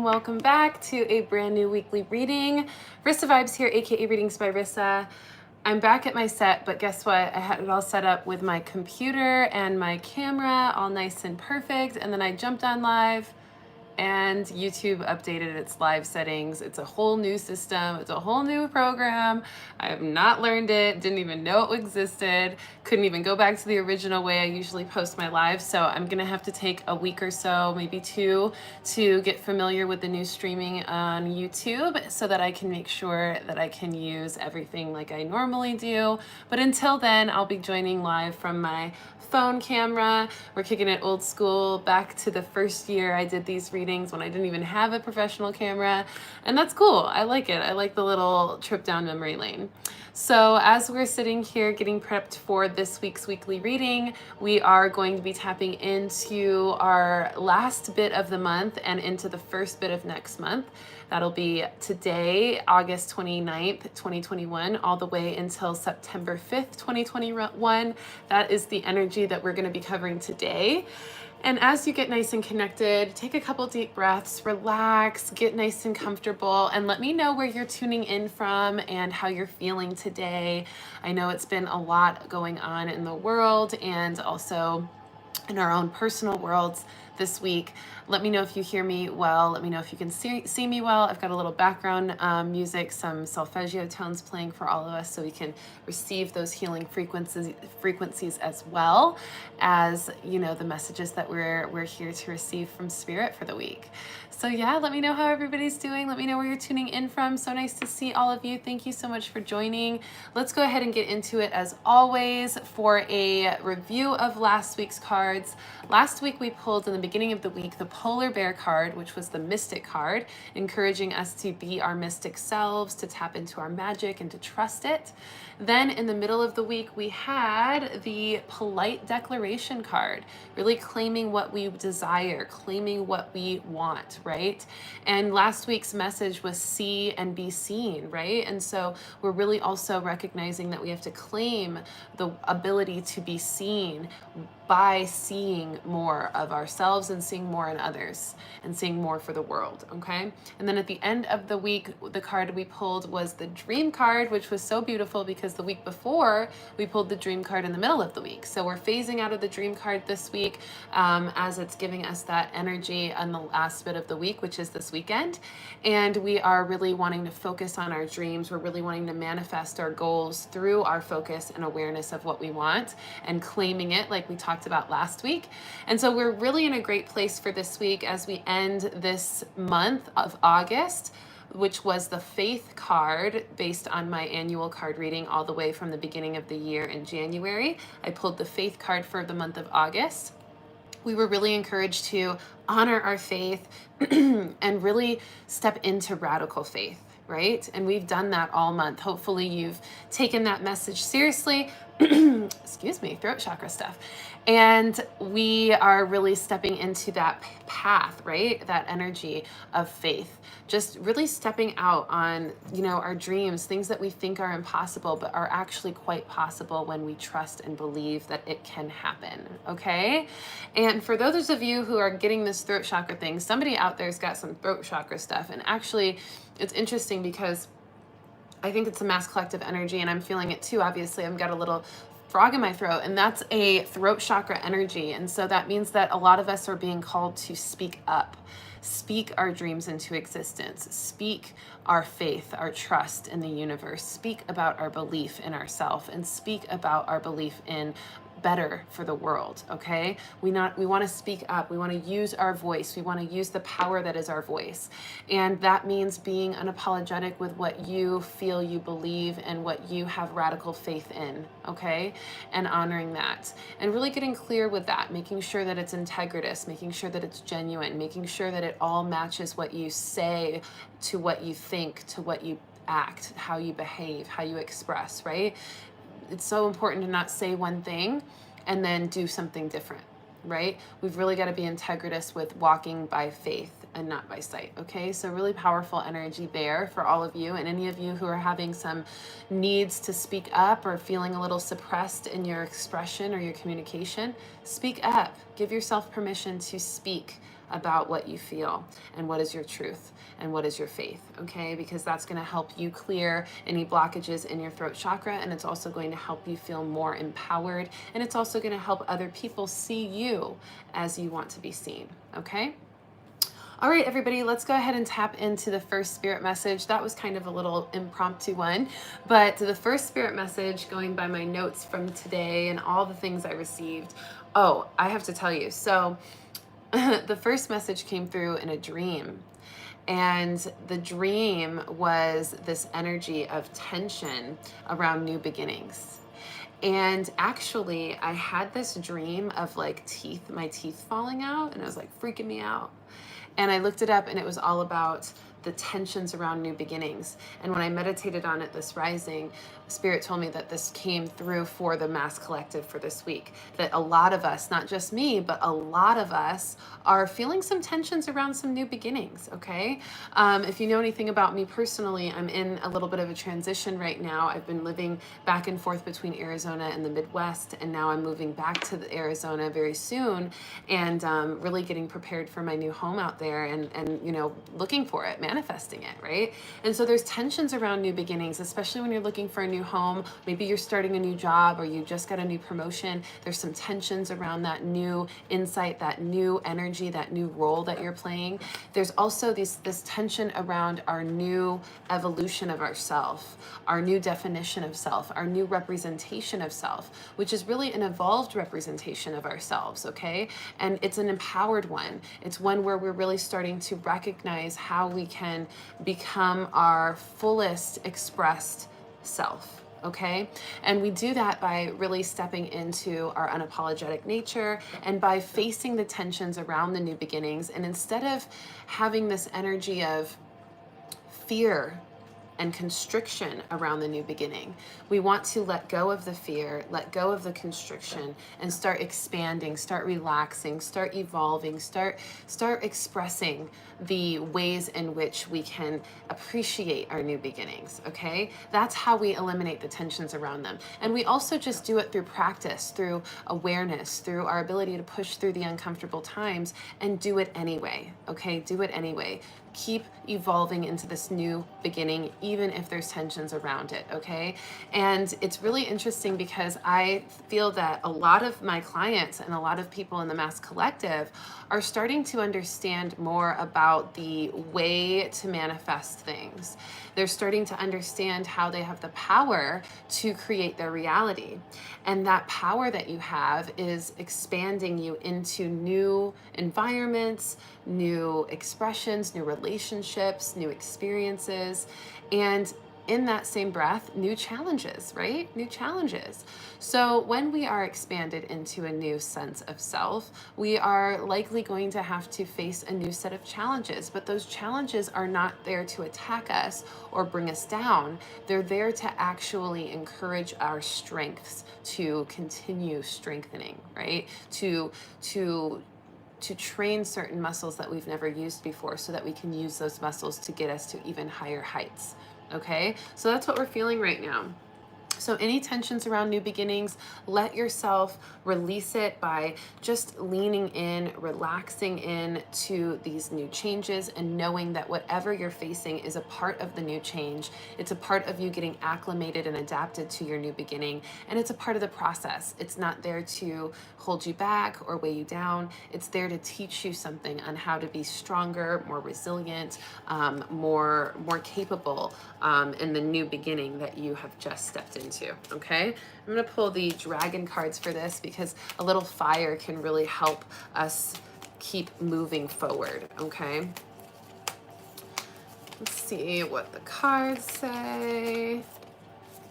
welcome back to a brand new weekly reading. Rissa Vibes here, aka Readings by Rissa. I'm back at my set, but guess what? I had it all set up with my computer and my camera all nice and perfect, and then I jumped on live and YouTube updated its live settings. It's a whole new system. It's a whole new program. I have not learned it, didn't even know it existed, couldn't even go back to the original way I usually post my lives. So I'm gonna have to take a week or so, maybe two, to get familiar with the new streaming on YouTube so that I can make sure that I can use everything like I normally do. But until then, I'll be joining live from my phone camera. We're kicking it old school, back to the first year I did these readings when I didn't even have a professional camera, and that's cool. I like it. I like the little trip down memory lane. So as we're sitting here getting prepped for this week's weekly reading, we are going to be tapping into our last bit of the month and into the first bit of next month. That'll be today, August 29th, 2021, all the way until September 5th, 2021. That is the energy that we're going to be covering today. And as you get nice and connected, take a couple deep breaths, relax, get nice and comfortable, and let me know where you're tuning in from and how you're feeling today. I know it's been a lot going on in the world and also in our own personal worlds this week. Let me know if you hear me well. Let me know if you can see me well. I've got a little background music, some solfeggio tones playing for all of us so we can receive those healing frequencies as well as, you know, the messages that we're here to receive from Spirit for the week. So yeah, let me know how everybody's doing. Let me know where you're tuning in from. So nice to see all of you. Thank you so much for joining. Let's go ahead and get into it as always for a review of last week's cards. Last week we pulled in the beginning of the week the Polar Bear card, which was the Mystic card, encouraging us to be our mystic selves, to tap into our magic and to trust it. Then in the middle of the week, we had the Polite Declaration card, really claiming what we desire, claiming what we want, right? And last week's message was see and be seen, right? And so we're really also recognizing that we have to claim the ability to be seen by seeing more of ourselves and seeing more in others and seeing more for the world, okay? And then at the end of the week, the card we pulled was the Dream card, which was so beautiful because the week before we pulled the Dream card in the middle of the week. So we're phasing out of the Dream card this week as it's giving us that energy on the last bit of the week, which is this weekend. And we are really wanting to focus on our dreams. We're really wanting to manifest our goals through our focus and awareness of what we want and claiming it like we talked about last week. And so we're really in a great place for this week as we end this month of August, which was the Faith card based on my annual card reading all the way from the beginning of the year in January. I pulled the Faith card for the month of August. We were really encouraged to honor our faith and really step into radical faith, right? And we've done that all month. Hopefully you've taken that message seriously. Excuse me, throat chakra stuff. And we are really stepping into that path, right? That energy of faith, just really stepping out on, you know, our dreams, things that we think are impossible, but are actually quite possible when we trust and believe that it can happen. Okay. And for those of you who are getting this throat chakra thing, somebody out there's got some throat chakra stuff. And actually it's interesting because I think it's a mass collective energy and I'm feeling it too. Obviously I've got a little frog in my throat and that's a throat chakra energy. And so that means that a lot of us are being called to speak up, speak our dreams into existence, speak our faith, our trust in the universe, speak about our belief in ourselves and speak about our belief in better for the world, okay? We want to speak up. We want to use our voice. We want to use the power that is our voice. And that means being unapologetic with what you feel you believe and what you have radical faith in, okay? And honoring that. And really getting clear with that, making sure that it's integritous, making sure that it's genuine, making sure that it all matches what you say to what you think, to what you act, how you behave, how you express, right? It's so important to not say one thing and then do something different, right? We've really got to be integritous with walking by faith and not by sight, okay? So really powerful energy there for all of you, and any of you who are having some needs to speak up or feeling a little suppressed in your expression or your communication, speak up. Give yourself permission to speak about what you feel and what is your truth and what is your faith, okay? Because that's going to help you clear any blockages in your throat chakra, and it's also going to help you feel more empowered, and it's also going to help other people see you as you want to be seen, okay? All right, everybody, let's go ahead and tap into the first spirit message. That was kind of a little impromptu one, but the first spirit message, going by my notes from today and all the things I received. Oh, I have to tell you. So the first message came through in a dream, and the dream was this energy of tension around new beginnings. And actually, I had this dream of like my teeth falling out, and it was like freaking me out. And I looked it up, and it was all about the tensions around new beginnings. And when I meditated on it this rising, Spirit told me that this came through for the mass collective for this week, that a lot of us, not just me, but a lot of us are feeling some tensions around some new beginnings, okay? If you know anything about me personally, I'm in a little bit of a transition right now. I've been living back and forth between Arizona and the Midwest, and now I'm moving back to Arizona very soon, and really getting prepared for my new home out there, and you know, looking for it, manifesting it, right? And so there's tensions around new beginnings, especially when you're looking for a new home. Maybe you're starting a new job, or you just got a new promotion. There's some tensions around that new insight, that new energy, that new role that you're playing. There's also this tension around our new evolution of ourself, our new definition of self, our new representation of self, which is really an evolved representation of ourselves, okay? And it's an empowered one. It's one where we're really starting to recognize how we can become our fullest expressed self, okay? And we do that by really stepping into our unapologetic nature and by facing the tensions around the new beginnings. And instead of having this energy of fear and constriction around the new beginning, we want to let go of the fear, let go of the constriction, and start expanding, start relaxing, start evolving, start expressing the ways in which we can appreciate our new beginnings, okay? That's how we eliminate the tensions around them. And we also just do it through practice, through awareness, through our ability to push through the uncomfortable times and do it anyway, okay? Do it anyway. Keep evolving into this new beginning, even if there's tensions around it, okay? And it's really interesting because I feel that a lot of my clients and a lot of people in the Mass Collective are starting to understand more about the way to manifest things. They're starting to understand how they have the power to create their reality. And that power that you have is expanding you into new environments, new expressions, new relationships, new experiences, and in that same breath, new challenges, right? New challenges. So when we are expanded into a new sense of self, we are likely going to have to face a new set of challenges, but those challenges are not there to attack us or bring us down. They're there to actually encourage our strengths to continue strengthening, right? To train certain muscles that we've never used before so that we can use those muscles to get us to even higher heights. Okay, so that's what we're feeling right now. So any tensions around new beginnings, let yourself release it by just leaning in, relaxing in to these new changes, and knowing that whatever you're facing is a part of the new change. It's a part of you getting acclimated and adapted to your new beginning, and it's a part of the process. It's not there to hold you back or weigh you down. It's there to teach you something on how to be stronger, more resilient, more capable in the new beginning that you have just stepped into, okay? I'm gonna pull the dragon cards for this because a little fire can really help us keep moving forward, okay? Let's see what the cards say.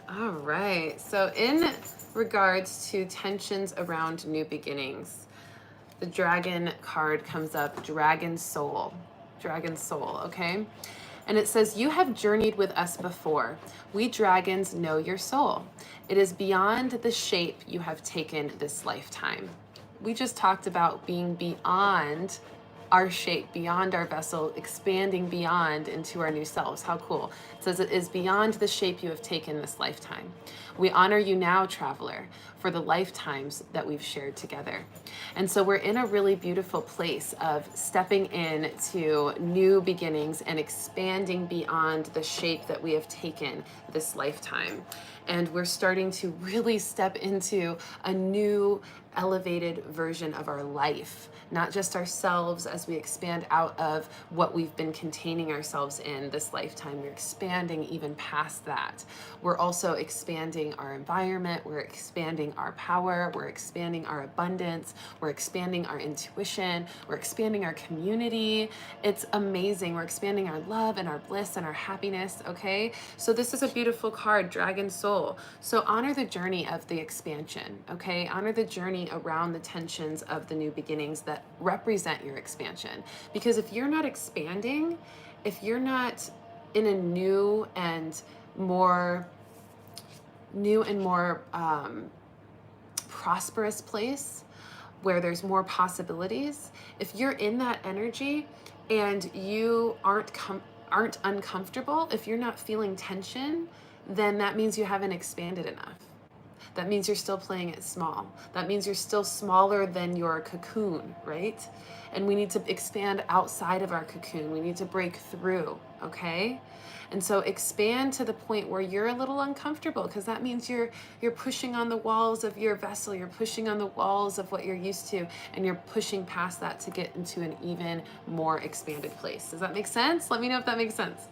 All right, so in regards to tensions around new beginnings, the dragon card comes up, dragon soul, okay? And it says, you have journeyed with us before. We dragons know your soul. It is beyond the shape you have taken this lifetime. We just talked about being beyond our shape, beyond our vessel, expanding beyond into our new selves. How cool. It says it is beyond the shape you have taken this lifetime. We honor you now, traveler, for the lifetimes that we've shared together. And so we're in a really beautiful place of stepping into new beginnings and expanding beyond the shape that we have taken this lifetime. And we're starting to really step into a new elevated version of our life, not just ourselves as we expand out of what we've been containing ourselves in this lifetime. We're expanding even past that. We're also expanding our environment. We're expanding our power. We're expanding our abundance. We're expanding our intuition. We're expanding our community. It's amazing. We're expanding our love and our bliss and our happiness, okay? So this is a beautiful card, Dragon Soul. So honor the journey of the expansion, okay? Honor the journey around the tensions of the new beginnings that represent your expansion. Because if you're not expanding, if you're not in a new and more prosperous place where there's more possibilities, if you're in that energy and you aren't uncomfortable, if you're not feeling tension, then that means you haven't expanded enough. That means you're still playing it small. That means you're still smaller than your cocoon, right? And we need to expand outside of our cocoon. We need to break through, okay? And so expand to the point where you're a little uncomfortable, because that means you're pushing on the walls of your vessel. You're pushing on the walls of what you're used to, and you're pushing past that to get into an even more expanded place. Does that make sense? Let me know if that makes sense.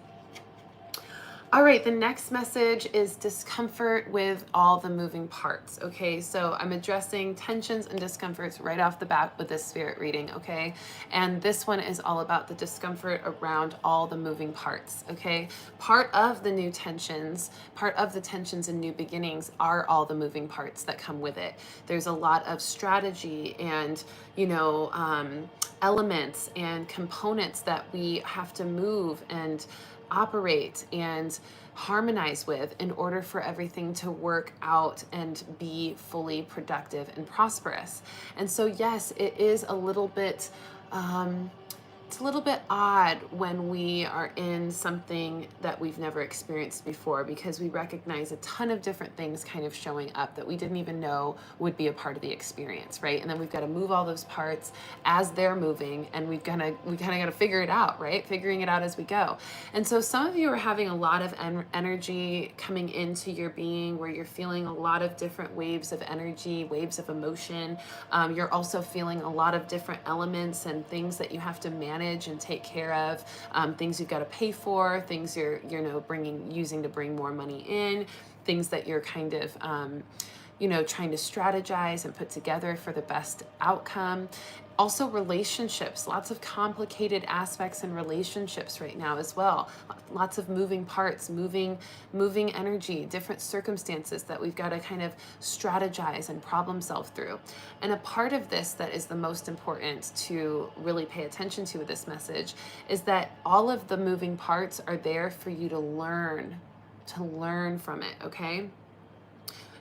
All right, the next message is discomfort with all the moving parts, okay? So I'm addressing tensions and discomforts right off the bat with this spirit reading, okay? And this one is all about the discomfort around all the moving parts, okay? Part of the tensions and new beginnings are all the moving parts that come with it. There's a lot of strategy and, elements and components that we have to move and operate and harmonize with in order for everything to work out and be fully productive and prosperous. And so yes, it is a little bit it's a little bit odd when we are in something that we've never experienced before, because we recognize a ton of different things kind of showing up that we didn't even know would be a part of the experience, right? And then we've got to move all those parts as they're moving, and we kind of got to figure it out, right? Figuring it out as we go. And so some of you are having a lot of energy coming into your being, where you're feeling a lot of different waves of energy, waves of emotion. You're also feeling a lot of different elements and things that you have to manage and take care of, things you've got to pay for, things you're using to bring more money in, things that you're kind of trying to strategize and put together for the best outcome. Also relationships, lots of complicated aspects in relationships right now as well. Lots of moving parts, moving energy, different circumstances that we've got to kind of strategize and problem solve through. And a part of this that is the most important to really pay attention to with this message is that all of the moving parts are there for you to learn from it, okay?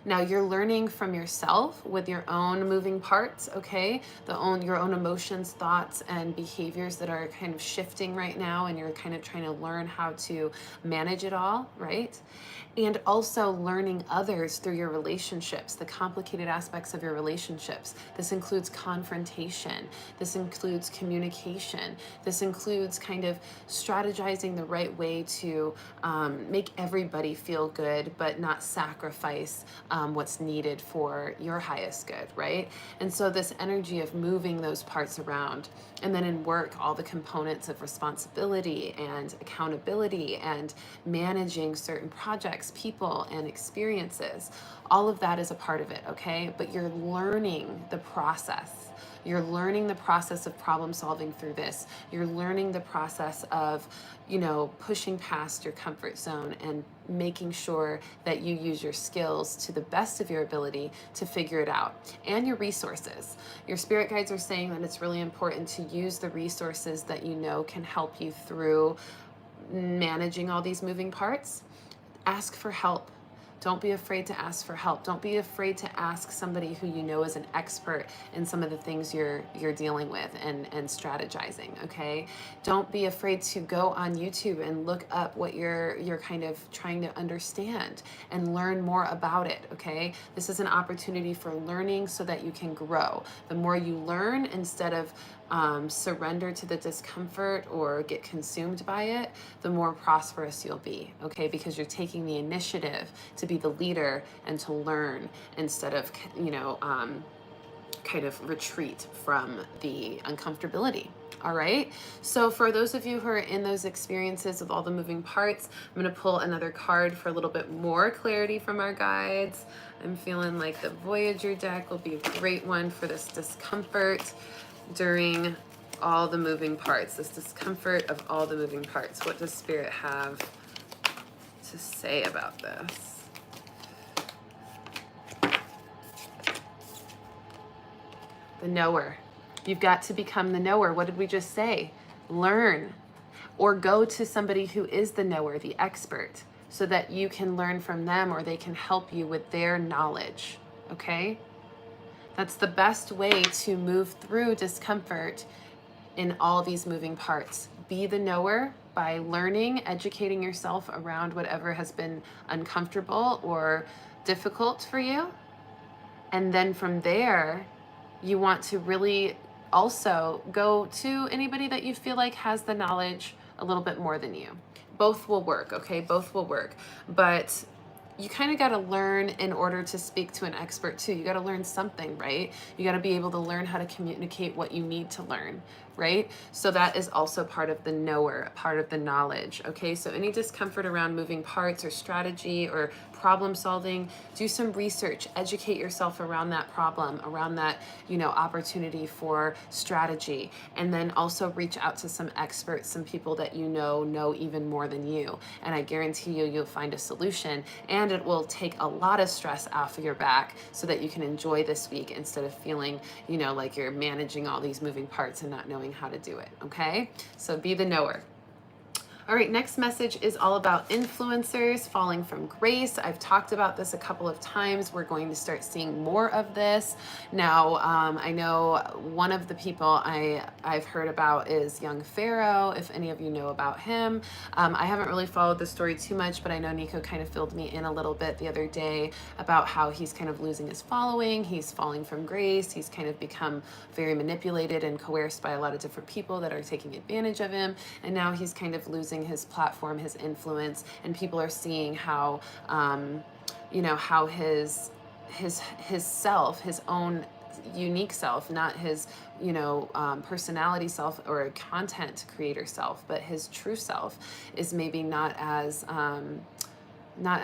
Now you're learning from yourself with your own moving parts, okay? Your own emotions, thoughts, and behaviors that are kind of shifting right now, and you're kind of trying to learn how to manage it all, right? And also learning others through your relationships, the complicated aspects of your relationships. This includes confrontation. This includes communication. This includes kind of strategizing the right way to make everybody feel good, but not sacrifice what's needed for your highest good, right? And so this energy of moving those parts around, and then in work, all the components of responsibility and accountability and managing certain projects, people, and experiences, all of that is a part of it, okay? But you're learning the process. You're learning the process of problem solving through this. You're learning the process of, pushing past your comfort zone and making sure that you use your skills to the best of your ability to figure it out, and your resources. Your spirit guides are saying that it's really important to use the resources that can help you through managing all these moving parts. Ask for help. Don't be afraid to ask for help. Don't be afraid to ask somebody who you know is an expert in some of the things you're dealing with and strategizing, okay? Don't be afraid to go on YouTube and look up what you're kind of trying to understand and learn more about it, okay? This is an opportunity for learning so that you can grow. The more you learn, instead of surrender to the discomfort or get consumed by it, the more prosperous you'll be, okay? Because you're taking the initiative to be the leader and to learn instead of, kind of retreat from the uncomfortability. All right. So for those of you who are in those experiences of all the moving parts, I'm going to pull another card for a little bit more clarity from our guides. I'm feeling like the Voyager deck will be a great one for this discomfort during all the moving parts, this discomfort of all the moving parts. What does Spirit have to say about this? The knower. You've got to become the knower. What did we just say? Learn, or go to somebody who is the knower, the expert, so that you can learn from them or they can help you with their knowledge, okay? That's the best way to move through discomfort in all these moving parts. Be the knower by learning, educating yourself around whatever has been uncomfortable or difficult for you. And then from there, you want to really also go to anybody that you feel like has the knowledge a little bit more than you. Both will work, okay? Both will work. But you kind of got to learn in order to speak to an expert too. You got to learn something, right? You got to be able to learn how to communicate what you need to learn, right? So that is also part of the knower, part of the knowledge, okay? So any discomfort around moving parts or strategy or problem solving, do some research, educate yourself around that problem, around that, opportunity for strategy, and then also reach out to some experts, some people that know even more than you. And I guarantee you'll find a solution, and it will take a lot of stress off of your back so that you can enjoy this week instead of feeling, like you're managing all these moving parts and not knowing how to do it, okay? So be the knower. All right, next message is all about influencers falling from grace. I've talked about this a couple of times. We're going to start seeing more of this. Now, I know one of the people I've heard about is young Pharaoh, if any of you know about him. I haven't really followed the story too much, but I know Nico kind of filled me in a little bit the other day about how he's kind of losing his following. He's falling from grace. He's kind of become very manipulated and coerced by a lot of different people that are taking advantage of him. And now he's kind of losing his platform, his influence, and people are seeing how, how his self, his own unique self, not his, personality self or content creator self, but his true self is maybe not as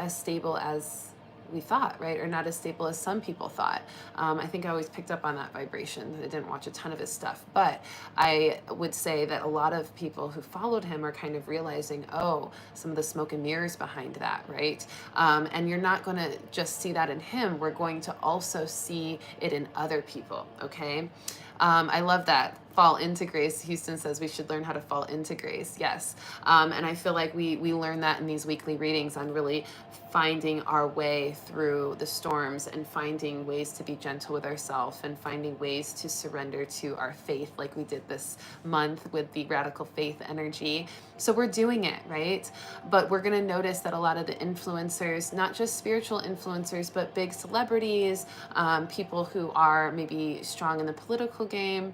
stable as we thought, right? Or not as stable as some people thought. I think I always picked up on that vibration. I didn't watch a ton of his stuff, but I would say that a lot of people who followed him are kind of realizing, some of the smoke and mirrors behind that, right? And you're not going to just see that in him. We're going to also see it in other people, okay? I love that. Fall into grace. Houston says we should learn how to fall into grace. Yes. And I feel like we learn that in these weekly readings on really finding our way through the storms and finding ways to be gentle with ourselves and finding ways to surrender to our faith like we did this month with the radical faith energy. So we're doing it, right? But we're going to notice that a lot of the influencers, not just spiritual influencers, but big celebrities, people who are maybe strong in the political game,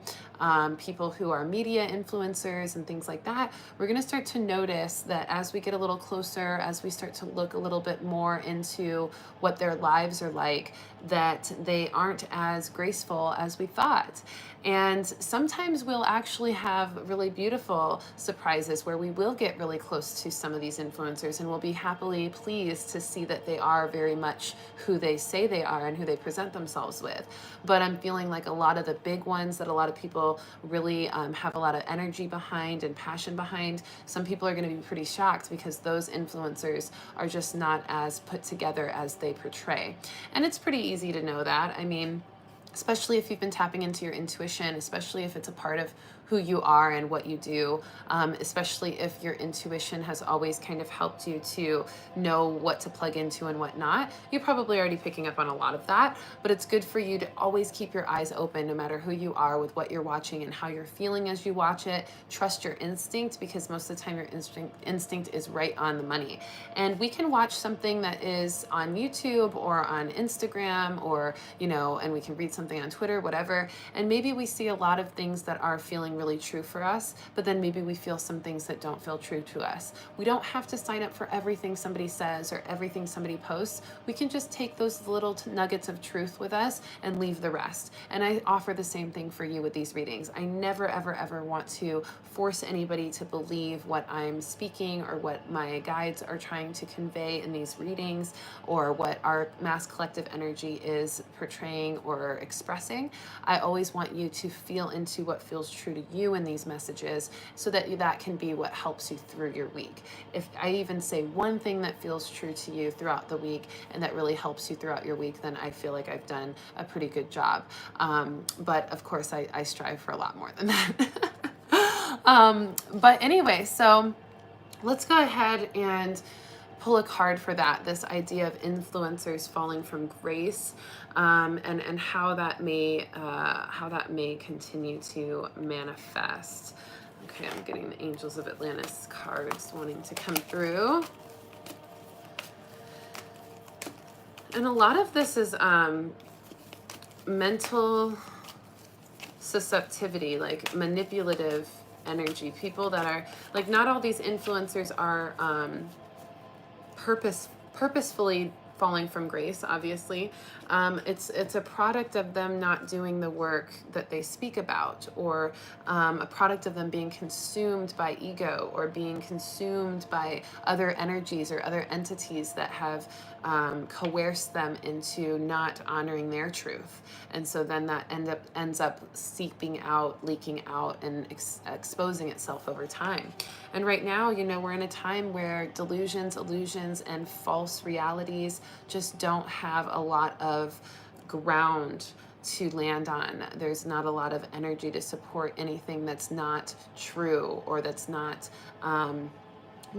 people who are media influencers and things like that, we're going to start to notice that as we get a little closer, as we start to look a little bit more into what their lives are like, that they aren't as graceful as we thought. And sometimes we'll actually have really beautiful surprises where we will get really close to some of these influencers and we'll be happily pleased to see that they are very much who they say they are and who they present themselves with. But I'm feeling like a lot of the big ones that a lot of people really have a lot of energy behind and passion behind, some people are going to be pretty shocked because those influencers are just not as put together as they portray. And it's pretty easy to know that. I mean, especially if you've been tapping into your intuition, especially if it's a part of who you are and what you do, especially if your intuition has always kind of helped you to know what to plug into and what not. You're probably already picking up on a lot of that, but it's good for you to always keep your eyes open no matter who you are with what you're watching and how you're feeling as you watch it. Trust your instinct, because most of the time your instinct is right on the money. And we can watch something that is on YouTube or on Instagram, or, you know, and we can read something on Twitter, whatever, and maybe we see a lot of things that are feeling really true for us, but then maybe we feel some things that don't feel true to us. We don't have to sign up for everything somebody says or everything somebody posts. We can just take those little nuggets of truth with us and leave the rest. And I offer the same thing for you with these readings. I never, ever, ever want to force anybody to believe what I'm speaking or what my guides are trying to convey in these readings, or what our mass collective energy is portraying or expressing. I always want you to feel into what feels true to you in these messages, so that that can be what helps you through your week. If I even say one thing that feels true to you throughout the week and that really helps you throughout your week, then I feel like I've done a pretty good job. But of course, I strive for a lot more than that. But anyway, so let's go ahead and pull a card for that, this idea of influencers falling from grace, and how that may continue to manifest. Okay, I'm getting the Angels of Atlantis cards wanting to come through. And a lot of this is mental susceptibility, like manipulative energy. People that are like, not all these influencers are purposefully falling from grace, obviously. It's a product of them not doing the work that they speak about, or a product of them being consumed by ego, or being consumed by other energies or other entities that have coerced them into not honoring their truth. And so then that ends up seeping out, leaking out, and exposing itself over time. And right now, you know, we're in a time where delusions, illusions, and false realities just don't have a lot of ground to land on. There's not a lot of energy to support anything that's not true, or that's not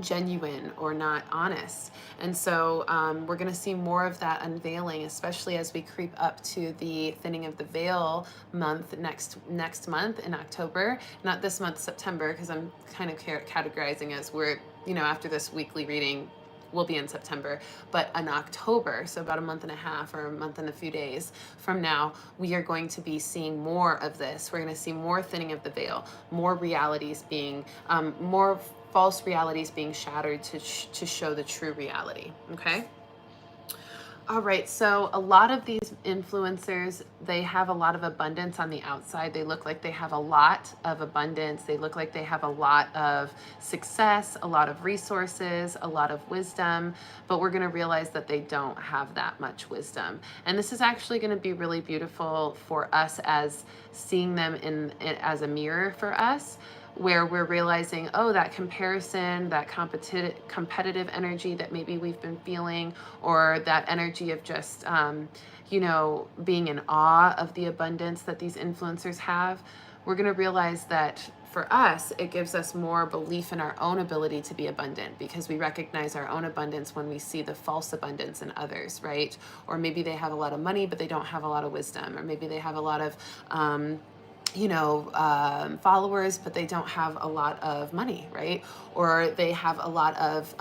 genuine, or not honest. And so we're going to see more of that unveiling, especially as we creep up to the thinning of the veil month next month in October. Not this month, September, because I'm kind of categorizing as we're, you know, after this weekly reading, we'll be in September, but in October, so about a month and a half or a month and a few days from now, we are going to be seeing more of this. We're going to see more thinning of the veil, more realities being, more false realities being shattered to show the true reality. Okay. All right, so a lot of these influencers, they have a lot of abundance on the outside. They look like they have a lot of abundance. They look like they have a lot of success, a lot of resources, a lot of wisdom, but we're going to realize that they don't have that much wisdom. And this is actually going to be really beautiful for us as seeing them as a mirror for us, where we're realizing, oh, that comparison, that competitive energy that maybe we've been feeling, or that energy of just, you know, being in awe of the abundance that these influencers have, we're going to realize that for us, it gives us more belief in our own ability to be abundant, because we recognize our own abundance when we see the false abundance in others, right? Or maybe they have a lot of money, but they don't have a lot of wisdom, or maybe they have a lot of, followers, but they don't have a lot of money, right? Or they have a lot of,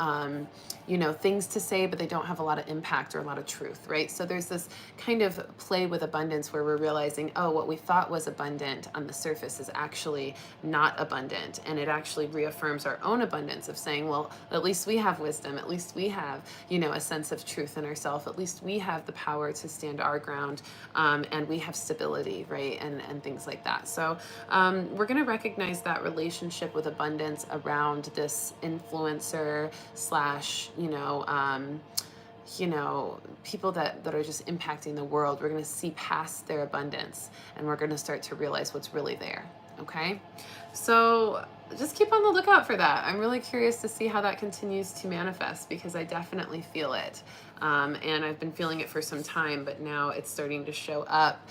things to say, but they don't have a lot of impact or a lot of truth, right? So there's this kind of play with abundance where we're realizing, oh, what we thought was abundant on the surface is actually not abundant. And it actually reaffirms our own abundance of saying, well, at least we have wisdom. At least we have, a sense of truth in ourselves. At least we have the power to stand our ground, and we have stability, right? And things like that. So we're going to recognize that relationship with abundance around this influencer slash, people that are just impacting the world. We're going to see past their abundance, and we're going to start to realize what's really there. Okay. So just keep on the lookout for that. I'm really curious to see how that continues to manifest, because I definitely feel it. And I've been feeling it for some time, but now it's starting to show up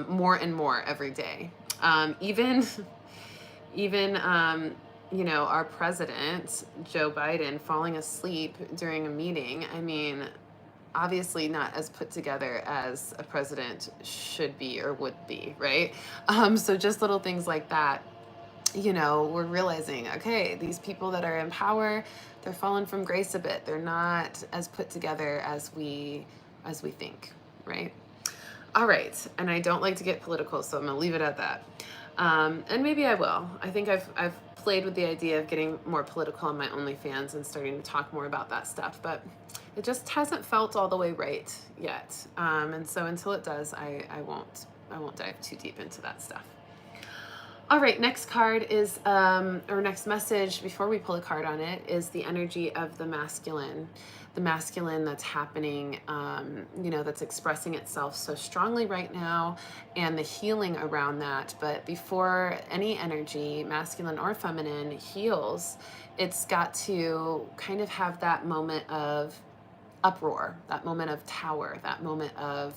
more and more every day. Even, our president, Joe Biden, falling asleep during a meeting. I mean, obviously not as put together as a president should be or would be, right? So just little things like that, we're realizing, okay, these people that are in power, they're falling from grace a bit. They're not as put together as we think, right? All right, and I don't like to get political, so I'm gonna leave it at that. And maybe I will. I think I've played with the idea of getting more political on my OnlyFans and starting to talk more about that stuff, but it just hasn't felt all the way right yet. And so until it does, I won't dive too deep into that stuff. All right, next card is, or next message before we pull a card on it, is the energy of the masculine that's happening, that's expressing itself so strongly right now, and the healing around that. But before any energy, masculine or feminine, heals, it's got to kind of have that moment of uproar, that moment of tower, that moment of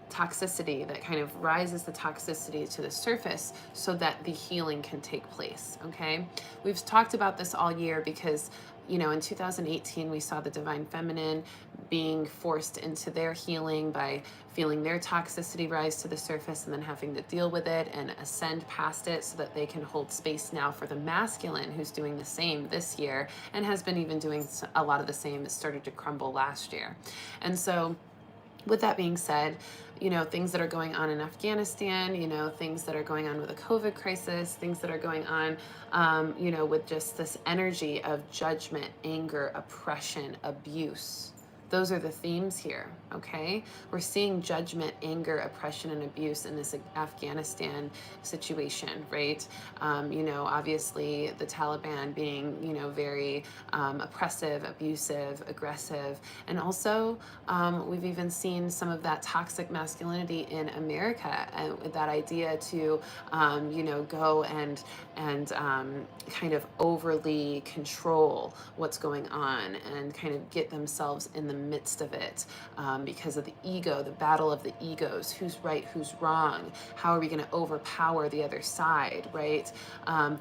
toxicity that kind of rises the toxicity to the surface so that the healing can take place. Okay, we've talked about this all year because in 2018 we saw the divine feminine being forced into their healing by feeling their toxicity rise to the surface and then having to deal with it and ascend past it so that they can hold space now for the masculine, who's doing the same this year and has been even doing a lot of the same that started to crumble last year. And so with that being said, things that are going on in Afghanistan, things that are going on with the COVID crisis, things that are going on, with just this energy of judgment, anger, oppression, abuse. Those are the themes here, okay? We're seeing judgment, anger, oppression, and abuse in this Afghanistan situation, right? Obviously the Taliban being, very oppressive, abusive, aggressive, and also we've even seen some of that toxic masculinity in America, and that idea to, go and kind of overly control what's going on and kind of get themselves in the midst of it, because of the ego, the battle of the egos. Who's right, who's wrong? How are we going to overpower the other side, right?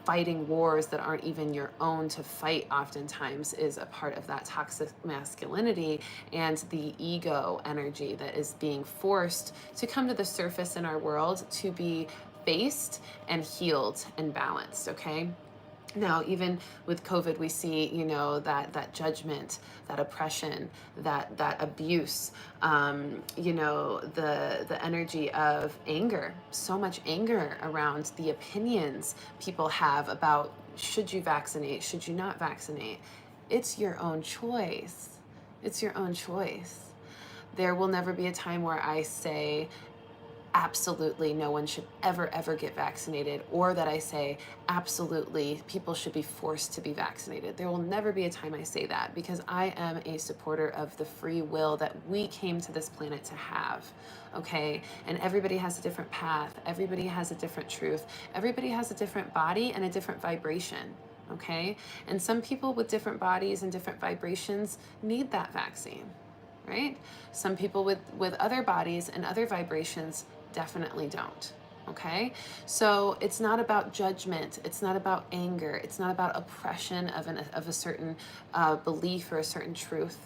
Fighting wars that aren't even your own to fight oftentimes is a part of that toxic masculinity and the ego energy that is being forced to come to the surface in our world to be faced and healed and balanced, okay? Now, even with COVID, we see, that judgment, that oppression, that abuse, the energy of anger, so much anger around the opinions people have about should you vaccinate, should you not vaccinate. It's your own choice. It's your own choice. There will never be a time where I say, absolutely no one should ever get vaccinated, or that I say absolutely people should be forced to be vaccinated. There will never be a time I say that, because I am a supporter of the free will that we came to this planet to have, okay? And everybody has a different path, everybody has a different truth, everybody has a different body and a different vibration, okay? And some people with different bodies and different vibrations need that vaccine, right? Some people with other bodies and other vibrations definitely don't, okay? So it's not about judgment, it's not about anger, it's not about oppression of a certain belief or a certain truth,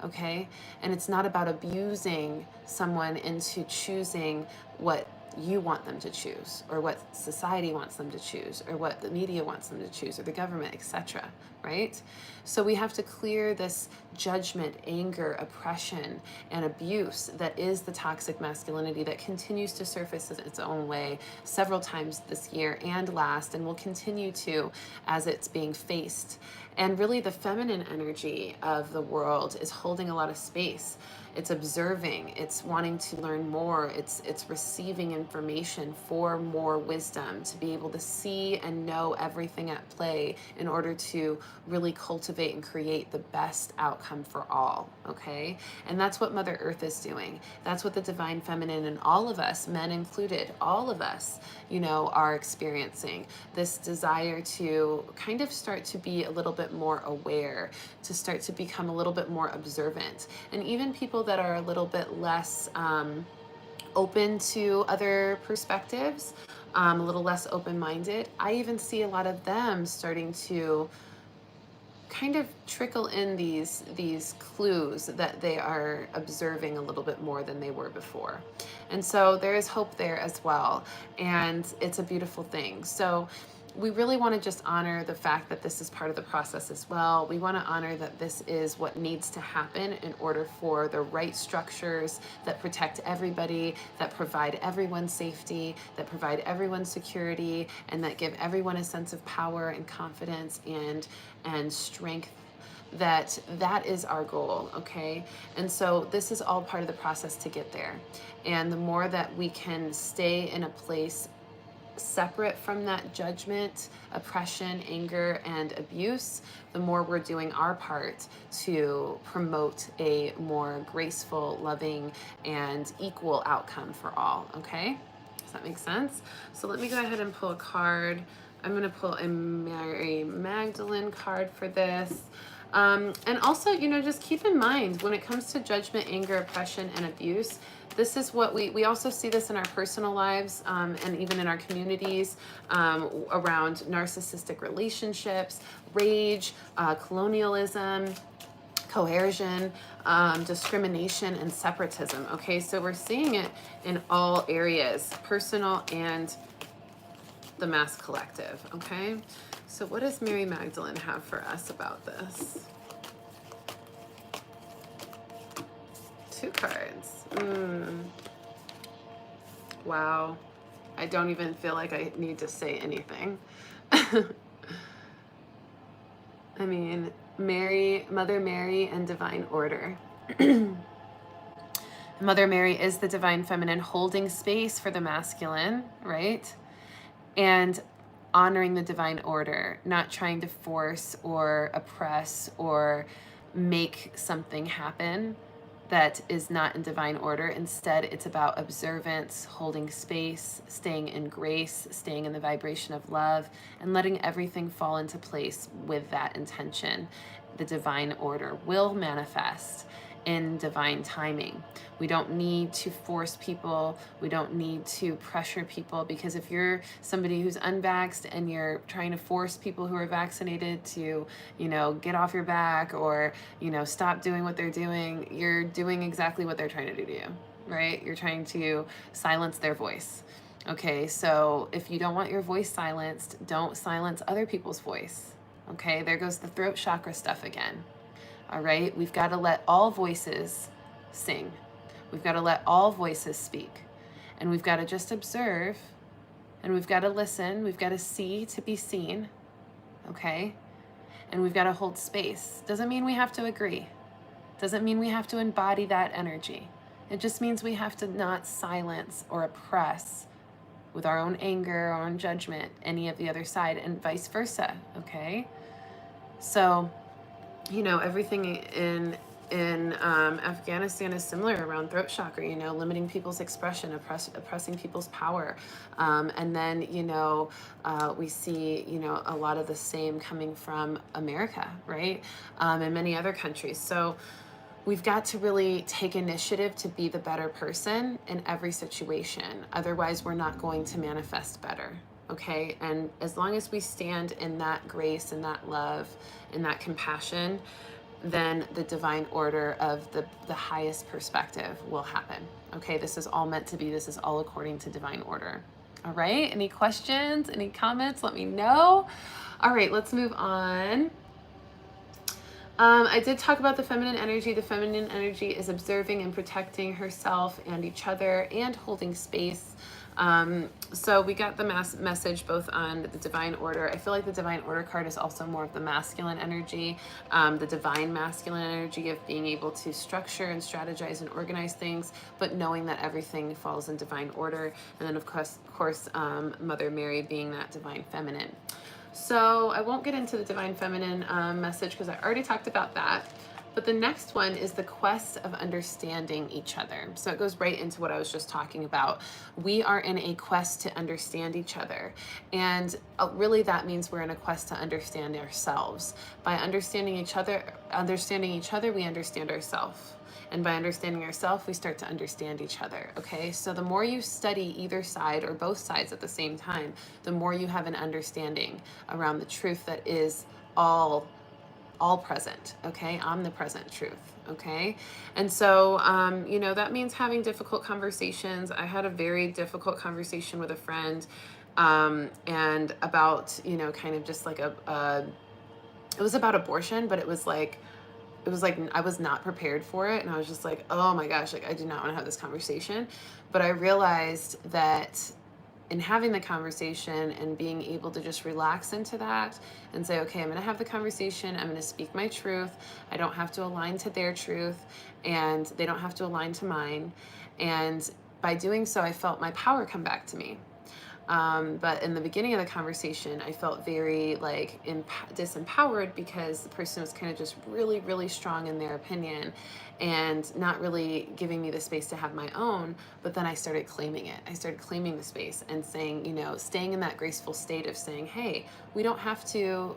okay? And it's not about abusing someone into choosing what you want them to choose, or what society wants them to choose, or what the media wants them to choose, or the government, etc., right? So we have to clear this judgment, anger, oppression, and abuse that is the toxic masculinity that continues to surface in its own way several times this year and last, and will continue to as it's being faced. And really the feminine energy of the world is holding a lot of space. It's observing, it's wanting to learn more, it's receiving information for more wisdom, to be able to see and know everything at play in order to really cultivate and create the best outcome for all, okay? And that's what Mother Earth is doing. That's what the divine feminine and all of us, men included, all of us, are experiencing. This desire to kind of start to be a little bit more aware, to start to become a little bit more observant. And even people that are a little bit less open to other perspectives a little less open-minded. I even see a lot of them starting to kind of trickle in these clues that they are observing a little bit more than they were before. And so there is hope there as well, and it's a beautiful thing. So we really want to just honor the fact that this is part of the process as well. We want to honor that this is what needs to happen in order for the right structures that protect everybody, that provide everyone safety, that provide everyone security, and that give everyone a sense of power and confidence and strength. That is our goal, okay? And so this is all part of the process to get there. And the more that we can stay in a place separate from that judgment, oppression, anger, and abuse, the more we're doing our part to promote a more graceful, loving, and equal outcome for all, okay? Does that make sense? So let me go ahead and pull a card. I'm going to pull a Mary Magdalene card for this. And also, you know, just keep in mind when it comes to judgment, anger, oppression, and abuse, this is what we also see this in our personal lives, and even in our communities, around narcissistic relationships, rage, colonialism, coercion, discrimination, and separatism. Okay, so we're seeing it in all areas, personal and the mass collective. Okay, so what does Mary Magdalene have for us about this? 2 cards. Wow. I don't even feel like I need to say anything. I mean, Mother Mary and divine order. Mother Mary is the divine feminine holding space for the masculine, right? And honoring the divine order, not trying to force or oppress or make something happen that is not in divine order. Instead, it's about observance, holding space, staying in grace, staying in the vibration of love, and letting everything fall into place with that intention. The divine order will manifest in divine timing. We don't need to force people. We don't need to pressure people, because if you're somebody who's unvaxxed and you're trying to force people who are vaccinated to, you know, get off your back or, you know, stop doing what they're doing, you're doing exactly what they're trying to do to you, right? You're trying to silence their voice. Okay, so if you don't want your voice silenced, don't silence other people's voice. Okay, there goes the throat chakra stuff again. All right, we've got to let all voices sing. We've got to let all voices speak. And we've got to just observe, and we've got to listen. We've got to see to be seen. Okay? And we've got to hold space. Doesn't mean we have to agree. Doesn't mean we have to embody that energy. It just means we have to not silence or oppress with our own anger, our own judgment, any of the other side, and vice versa. Okay? So, you know, everything in Afghanistan is similar around throat chakra, you know, limiting people's expression, oppressing people's power. And then, you know, we see, you know, a lot of the same coming from America, right? And many other countries. So we've got to really take initiative to be the better person in every situation. Otherwise, we're not going to manifest better. Okay, and as long as we stand in that grace and that love and that compassion, then the divine order of the highest perspective will happen. Okay, this is all meant to be. This is all according to divine order. All right, any questions, any comments? Let me know. All right, let's move on. I did talk about the feminine energy. The feminine energy is observing and protecting herself and each other and holding space. So we got the message both on the divine order. I feel like the divine order card is also more of the masculine energy, the divine masculine energy of being able to structure and strategize and organize things, but knowing that everything falls in divine order. And then of course, Mother Mary being that divine feminine. So I won't get into the divine feminine message because I already talked about that. But the next one is the quest of understanding each other. So it goes right into what I was just talking about. We are in a quest to understand each other. And really that means we're in a quest to understand ourselves. By understanding each other, we understand ourselves. And by understanding ourselves, we start to understand each other, okay? So the more you study either side or both sides at the same time, the more you have an understanding around the truth that is all present, okay? Omnipresent truth, okay? And so, you know, that means having difficult conversations. I had a very difficult conversation with a friend, and about, you know, kind of just like it was about abortion, but it was like I was not prepared for it, and I was just like, oh my gosh, like I do not want to have this conversation. But I realized that in having the conversation and being able to just relax into that and say, okay, I'm going to have the conversation. I'm going to speak my truth. I don't have to align to their truth, and they don't have to align to mine. And by doing so, I felt my power come back to me. But in the beginning of the conversation, I felt very like disempowered because the person was kind of just really, really strong in their opinion and not really giving me the space to have my own. But then I started claiming it. I started claiming the space and saying, you know, staying in that graceful state of saying, hey, we don't have to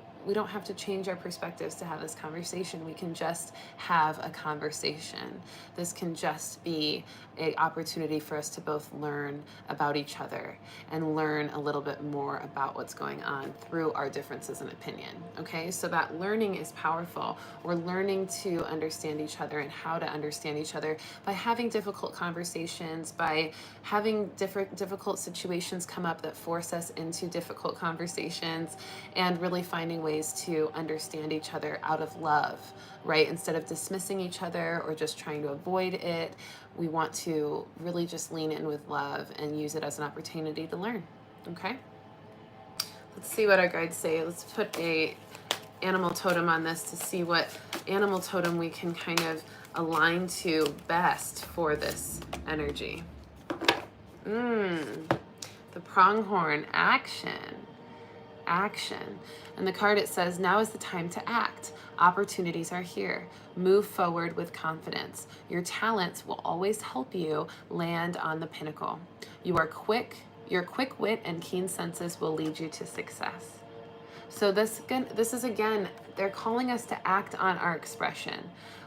change our perspectives to have this conversation. We can just have a conversation. This can just be an opportunity for us to both learn about each other and learn a little bit more about what's going on through our differences in opinion. Okay, so that learning is powerful. We're learning to understand each other and how to understand each other by having difficult conversations, by having difficult situations come up that force us into difficult conversations, and really finding ways to understand each other out of love, right? Instead of dismissing each other or just trying to avoid it, we want to really just lean in with love and use it as an opportunity to learn, okay? Let's see what our guides say. Let's put a animal totem on this to see what animal totem we can kind of align to best for this energy. The pronghorn, action. And the card, it says, now is the time to act. Opportunities are here. Move forward with confidence. Your talents will always help you land on the pinnacle. Your quick wit and keen senses will lead you to success. So this is again, they're calling us to act on our expression.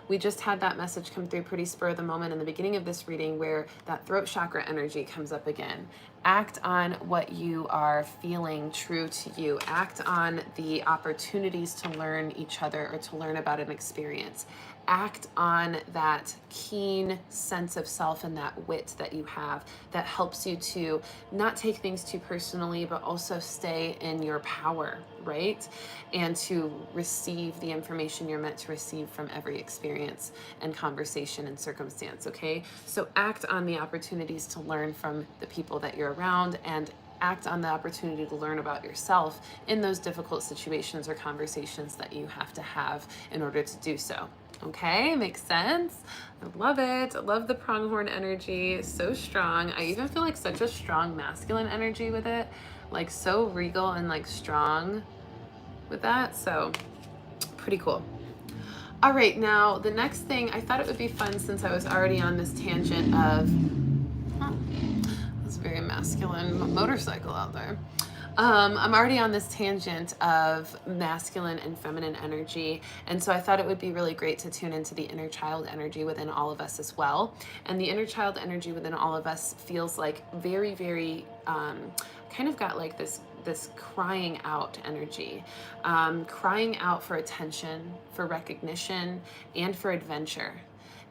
We just had that message come through pretty spur of the moment in the beginning of this reading where that throat chakra energy comes up again. Act on what you are feeling true to you. Act on the opportunities to learn each other or to learn about an experience. Act on that keen sense of self and that wit that you have that helps you to not take things too personally, but also stay in your power, right? And to receive the information you're meant to receive from every experience and conversation and circumstance, okay? So act on the opportunities to learn from the people that you're around, and act on the opportunity to learn about yourself in those difficult situations or conversations that you have to have in order to do so. Okay, makes sense? I love it. I love the pronghorn energy. So strong. I even feel like such a strong masculine energy with it. Like so regal and like strong with that. So pretty cool. All right, now the next thing, I thought it would be fun since I was already on this tangent of, that's a very masculine motorcycle out there. I'm already on this tangent of masculine and feminine energy, and so I thought it would be really great to tune into the inner child energy within all of us as well. And the inner child energy within all of us feels like very, very kind of got like this crying out energy, crying out for attention, for recognition, and for adventure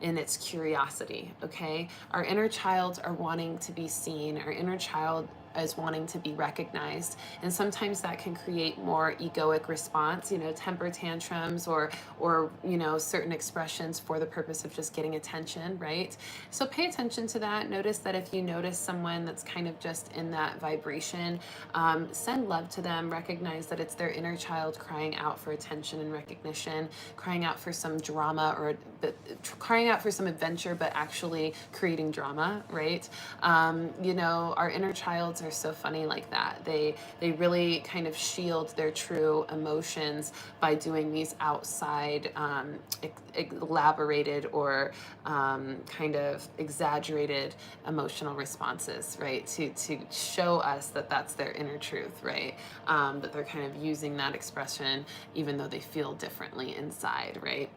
in its curiosity, okay? Our inner child are wanting to be seen. Our inner child is wanting to be recognized, and sometimes that can create more egoic response, you know, temper tantrums or you know, certain expressions for the purpose of just getting attention, right? So pay attention to that. Notice that if you notice someone that's kind of just in that vibration, send love to them. Recognize that it's their inner child crying out for attention and recognition, crying out for some drama or crying out for some adventure, but actually creating drama, right? You know, our inner childs are so funny like that. They really kind of shield their true emotions by doing these outside elaborated or kind of exaggerated emotional responses, right? To show us that that's their inner truth, right? But they're kind of using that expression even though they feel differently inside, right?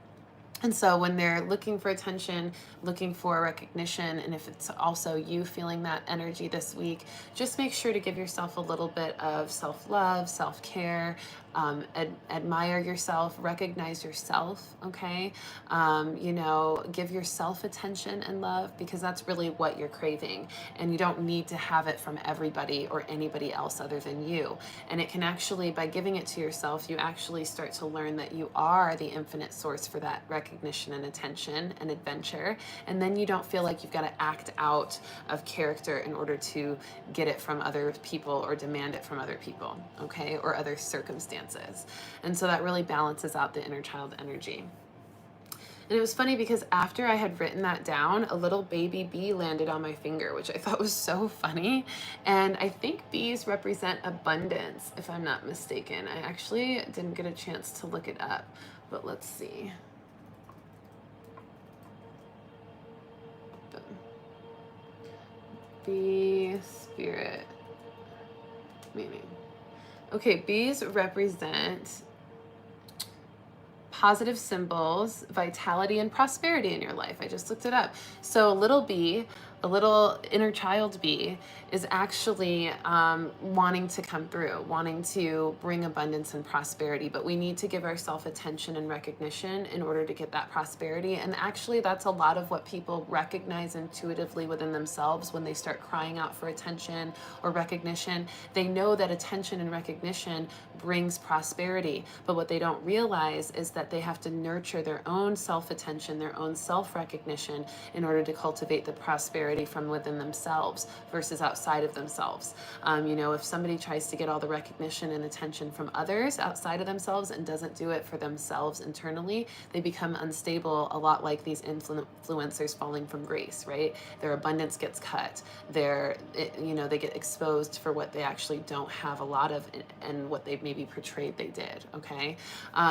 And so when they're looking for attention, looking for recognition, and if it's also you feeling that energy this week, just make sure to give yourself a little bit of self-love, self-care, admire yourself, recognize yourself, okay? You know, give yourself attention and love, because that's really what you're craving. And you don't need to have it from everybody or anybody else other than you. And it can actually, by giving it to yourself, you actually start to learn that you are the infinite source for that recognition and attention and adventure. And then you don't feel like you've got to act out of character in order to get it from other people or demand it from other people, okay, or other circumstances. And so that really balances out the inner child energy. And it was funny because after I had written that down, a little baby bee landed on my finger, which I thought was so funny. And I think bees represent abundance, if I'm not mistaken. I actually didn't get a chance to look it up, but let's see. Bee spirit meaning. Okay, bees represent positive symbols, vitality, and prosperity in your life. I just looked it up. So a little bee, a little inner child bee, is actually wanting to come through, wanting to bring abundance and prosperity, but we need to give ourselves attention and recognition in order to get that prosperity. And actually that's a lot of what people recognize intuitively within themselves when they start crying out for attention or recognition. They know that attention and recognition brings prosperity, but what they don't realize is that they have to nurture their own self-attention, their own self-recognition in order to cultivate the prosperity from within themselves versus outside of themselves. You know, if somebody tries to get all the recognition and attention from others outside of themselves and doesn't do it for themselves internally, they become unstable, a lot like these influencers falling from grace, right? Their abundance gets cut. You know, they get exposed for what they actually don't have a lot of and what they maybe portrayed they did, okay?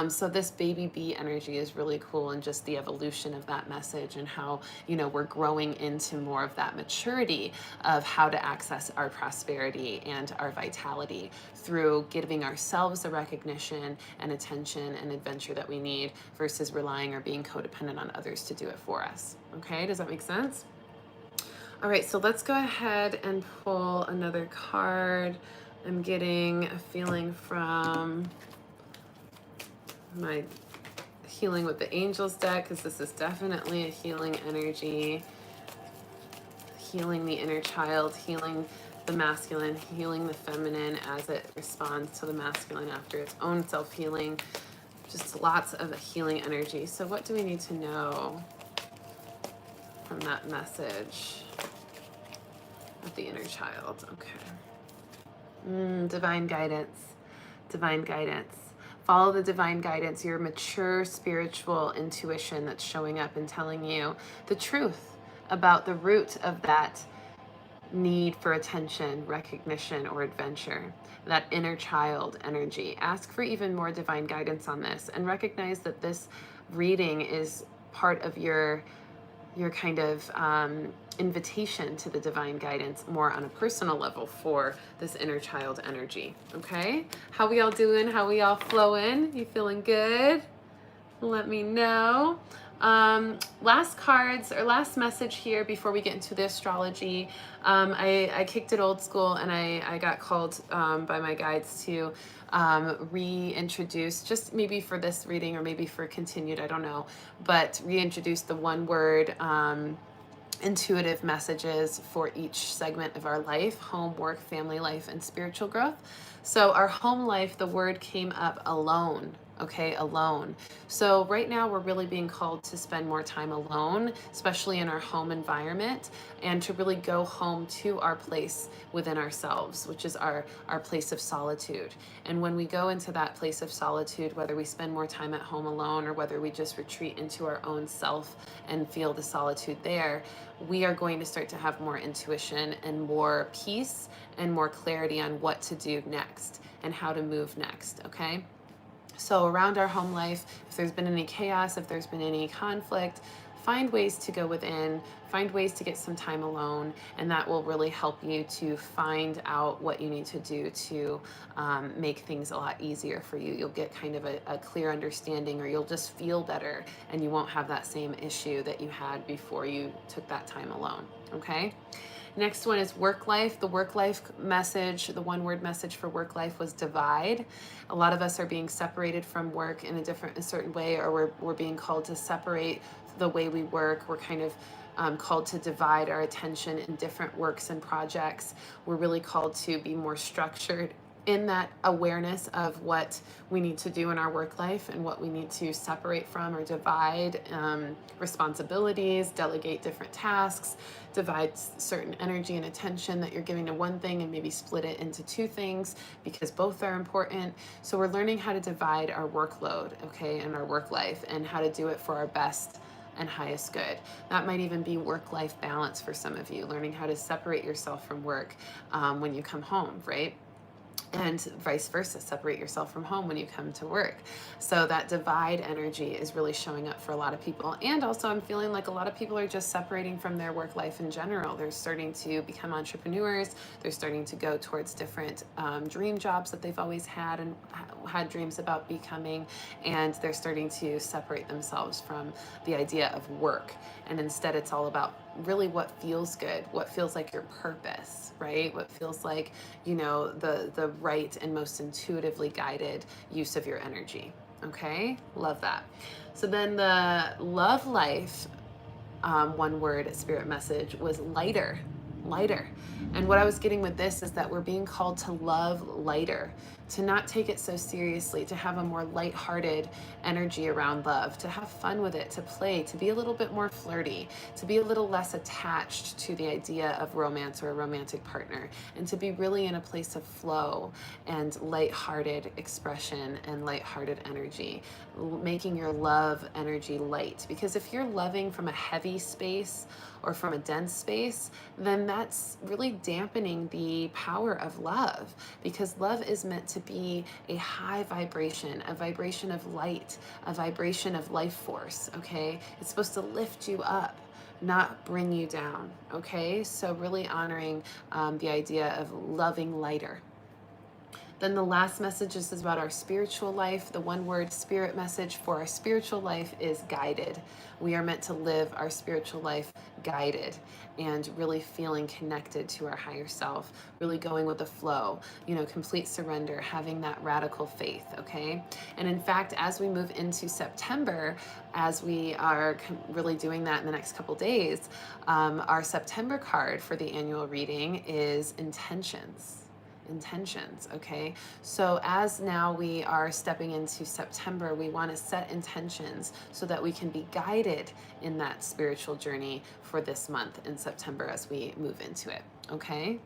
So this baby bee energy is really cool, and just the evolution of that message and how, you know, we're growing into more of that maturity of how to access our prosperity and our vitality through giving ourselves the recognition and attention and adventure that we need versus relying or being codependent on others to do it for us. Okay, does that make sense? All right, so let's go ahead and pull another card. I'm getting a feeling from my Healing with the Angels deck, because this is definitely a healing energy. Healing the inner child, healing the masculine, healing the feminine as it responds to the masculine after its own self-healing. Just lots of healing energy. So what do we need to know from that message of the inner child? Okay. Divine guidance. Divine guidance. Follow the divine guidance, your mature spiritual intuition that's showing up and telling you the truth about the root of that need for attention, recognition, or adventure, that inner child energy. Ask for even more divine guidance on this, and recognize that this reading is part of your kind of invitation to the divine guidance more on a personal level for this inner child energy. Okay, how we all doing? How we all flowing? You feeling good? Let me know. Last cards or last message here before we get into the astrology. I kicked it old school, and I got called by my guides to reintroduce, just maybe for this reading or maybe for continued, I don't know, but reintroduce the one word intuitive messages for each segment of our life: home, work, family life, and spiritual growth. So our home life, the word came up alone. Okay, alone. So right now we're really being called to spend more time alone, especially in our home environment, and to really go home to our place within ourselves, which is our place of solitude. And when we go into that place of solitude, whether we spend more time at home alone or whether we just retreat into our own self and feel the solitude there, we are going to start to have more intuition and more peace and more clarity on what to do next and how to move next, okay? So around our home life, if there's been any chaos, if there's been any conflict, find ways to go within, find ways to get some time alone, and that will really help you to find out what you need to do to make things a lot easier for you. You'll get kind of a clear understanding, or you'll just feel better, and you won't have that same issue that you had before you took that time alone. Okay? Next one is work life. The work life message, the one word message for work life was divide. A lot of us are being separated from work in a certain way, or we're being called to separate the way we work. We're kind of called to divide our attention in different works and projects. We're really called to be more structured in that awareness of what we need to do in our work life and what we need to separate from or divide responsibilities, delegate different tasks, divide certain energy and attention that you're giving to one thing and maybe split it into two things because both are important. So we're learning how to divide our workload, okay, and our work life, and how to do it for our best and highest good. That might even be work-life balance for some of you, learning how to separate yourself from work when you come home, right? And vice versa, separate yourself from home when you come to work. So that divide energy is really showing up for a lot of people. And also I'm feeling like a lot of people are just separating from their work life in general. They're starting to become entrepreneurs. They're starting to go towards different dream jobs that they've always had and had dreams about becoming. And they're starting to separate themselves from the idea of work. And instead it's all about really what feels good, what feels like your purpose, right? What feels like, you know, the right and most intuitively guided use of your energy. Okay, love that. So then the love life, one word spirit message was lighter. And what I was getting with this is that we're being called to love lighter, to not take it so seriously, to have a more lighthearted energy around love, to have fun with it, to play, to be a little bit more flirty, to be a little less attached to the idea of romance or a romantic partner, and to be really in a place of flow and lighthearted expression and lighthearted energy, making your love energy light. Because if you're loving from a heavy space or from a dense space, then that's really dampening the power of love, because love is meant to be a high vibration, a vibration of light, a vibration of life force, okay? It's supposed to lift you up, not bring you down, okay? So really honoring the idea of loving lighter. Then the last message is about our spiritual life. The one word spirit message for our spiritual life is guided. We are meant to live our spiritual life guided and really feeling connected to our higher self, really going with the flow, you know, complete surrender, having that radical faith, okay? And in fact, as we move into September, as we are really doing that in the next couple days, our September card for the annual reading is intentions. Okay? So as now we are stepping into September, we want to set intentions so that we can be guided in that spiritual journey for this month in September as we move into it, okay?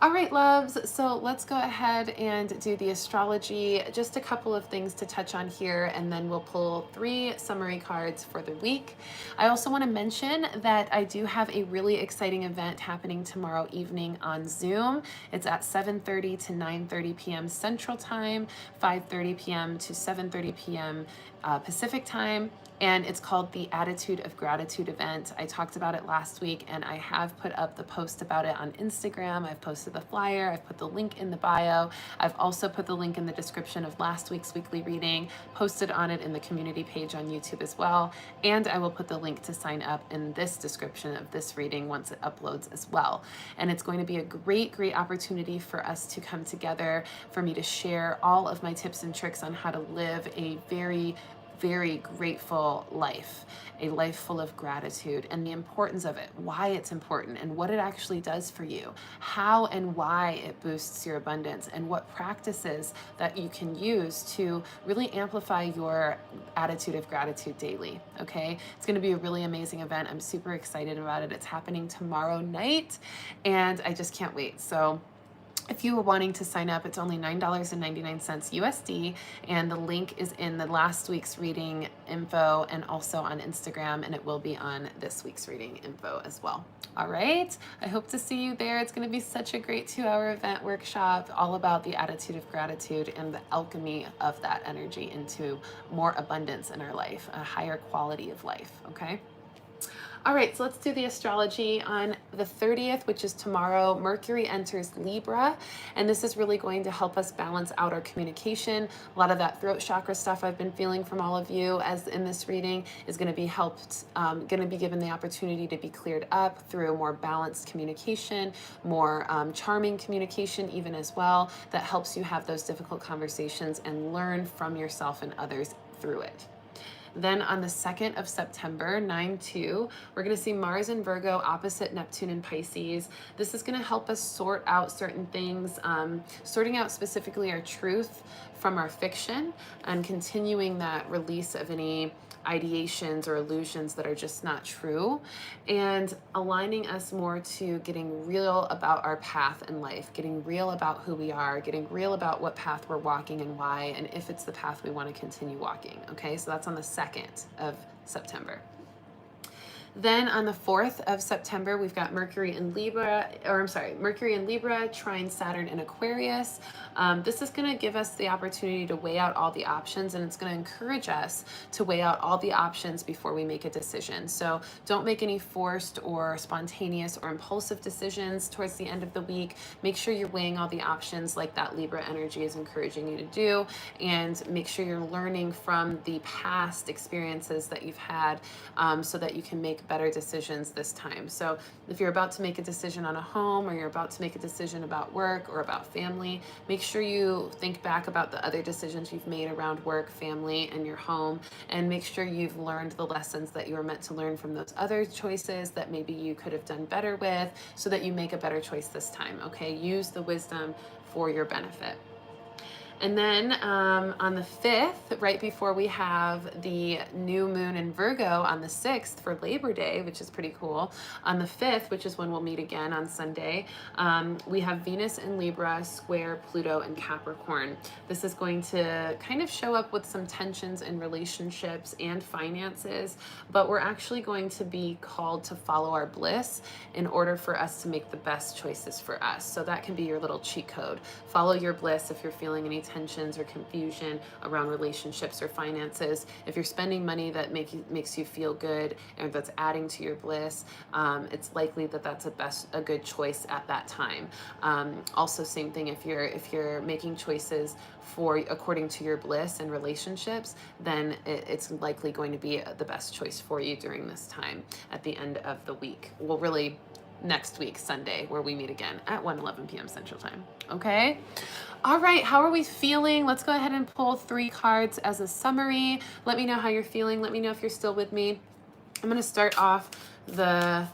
All right, loves, so let's go ahead and do the astrology. Just a couple of things to touch on here, and then we'll pull 3 summary cards for the week. I also want to mention that I do have a really exciting event happening tomorrow evening on Zoom. It's at 7:30 to 9:30 p.m. Central Time, 5:30 p.m. to 7:30 p.m. Pacific Time. And it's called the Attitude of Gratitude event. I talked about it last week, and I have put up the post about it on Instagram. I've posted the flyer. I've put the link in the bio. I've also put the link in the description of last week's weekly reading, posted on it in the community page on YouTube as well. And I will put the link to sign up in this description of this reading once it uploads as well. And it's going to be a great opportunity for us to come together, for me to share all of my tips and tricks on how to live a very grateful life, a life full of gratitude, and the importance of it, why it's important, and what it actually does for you, how and why it boosts your abundance, and what practices that you can use to really amplify your attitude of gratitude daily, okay? It's gonna be a really amazing event. I'm super excited about it. It's happening tomorrow night, and I just can't wait. So if you were wanting to sign up, it's only $9.99 USD, and the link is in the last week's reading info and also on Instagram, and it will be on this week's reading info as well. All right, I hope to see you there. It's going to be such a great 2-hour event workshop all about the attitude of gratitude and the alchemy of that energy into more abundance in our life, a higher quality of life, okay? All right, so let's do the astrology on the 30th, which is tomorrow. Mercury enters Libra, and this is really going to help us balance out our communication. A lot of that throat chakra stuff I've been feeling from all of you as in this reading is going to be helped, going to be given the opportunity to be cleared up through more balanced communication, more charming communication even as well, that helps you have those difficult conversations and learn from yourself and others through it. Then on the 2nd of September, 9/2, we're going to see Mars in Virgo opposite Neptune in Pisces. This is going to help us sort out certain things, sorting out specifically our truth from our fiction and continuing that release of any ideations or illusions that are just not true, and aligning us more to getting real about our path in life, getting real about who we are, getting real about what path we're walking and why, and if it's the path we want to continue walking. Okay, so that's on the 2nd of September. Then on the 4th of September, we've got Mercury in Libra, trine Saturn in Aquarius. This is going to give us the opportunity to weigh out all the options, and it's going to encourage us to weigh out all the options before we make a decision. So don't make any forced or spontaneous or impulsive decisions towards the end of the week. Make sure you're weighing all the options like that Libra energy is encouraging you to do, and make sure you're learning from the past experiences that you've had, so that you can make better decisions this time. So if you're about to make a decision on a home, or you're about to make a decision about work or about family, make sure you think back about the other decisions you've made around work, family, and your home, and make sure you've learned the lessons that you were meant to learn from those other choices that maybe you could have done better with, so that you make a better choice this time. Okay, use the wisdom for your benefit. And then on the 5th, right before we have the new moon in Virgo on the 6th for Labor Day, which is pretty cool, on the 5th, which is when we'll meet again on Sunday, we have Venus in Libra square Pluto in Capricorn. This is going to kind of show up with some tensions in relationships and finances, but we're actually going to be called to follow our bliss in order for us to make the best choices for us. So that can be your little cheat code. Follow your bliss if you're feeling any tensions or confusion around relationships or finances. If you're spending money that makes you feel good and that's adding to your bliss, it's likely that that's a good choice at that time. Also, same thing if you're making choices for according to your bliss and relationships, then it's likely going to be the best choice for you during this time at the end of the week. Well, really next week, Sunday, where we meet again at 1:11 p.m. Central Time. Okay? All right, how are we feeling? Let's go ahead and pull 3 cards as a summary. Let me know how you're feeling. Let me know if you're still with me. I'm going to start off the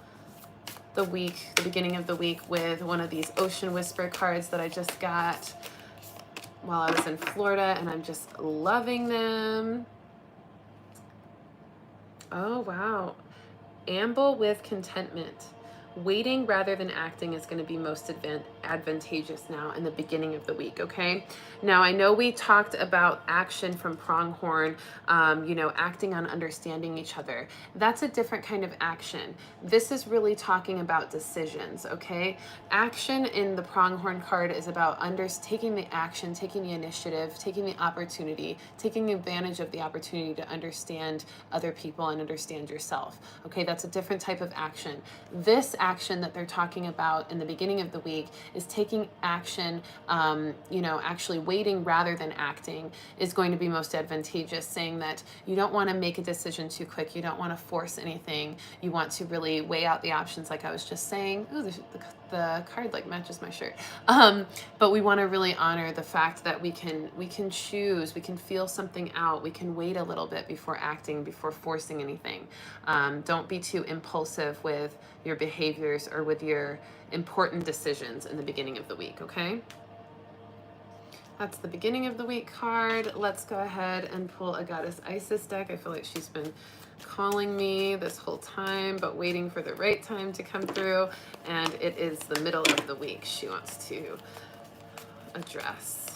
beginning of the week with one of these Ocean Whisper cards that I just got while I was in Florida, and I'm just loving them. Oh, wow. Amble with Contentment. Waiting rather than acting is going to be most advantageous now in the beginning of the week, okay? Now, I know we talked about action from Pronghorn, acting on understanding each other. That's a different kind of action. This is really talking about decisions, okay? Action in the Pronghorn card is about taking the action, taking the initiative, taking the opportunity, taking advantage of the opportunity to understand other people and understand yourself, okay? That's a different type of action. This action that they're talking about in the beginning of the week is taking action, actually waiting rather than acting is going to be most advantageous, saying that you don't want to make a decision too quick. You don't want to force anything. You want to really weigh out the options, like I was just saying. Ooh, the card like matches my shirt. But we want to really honor the fact that we can choose, we can feel something out, we can wait a little bit before acting, before forcing anything. Don't be too impulsive with your behaviors or with your important decisions in the beginning of the week, okay? That's the beginning of the week card. Let's go ahead and pull a Goddess Isis deck. I feel like she's been calling me this whole time, but waiting for the right time to come through. And it is the middle of the week she wants to address.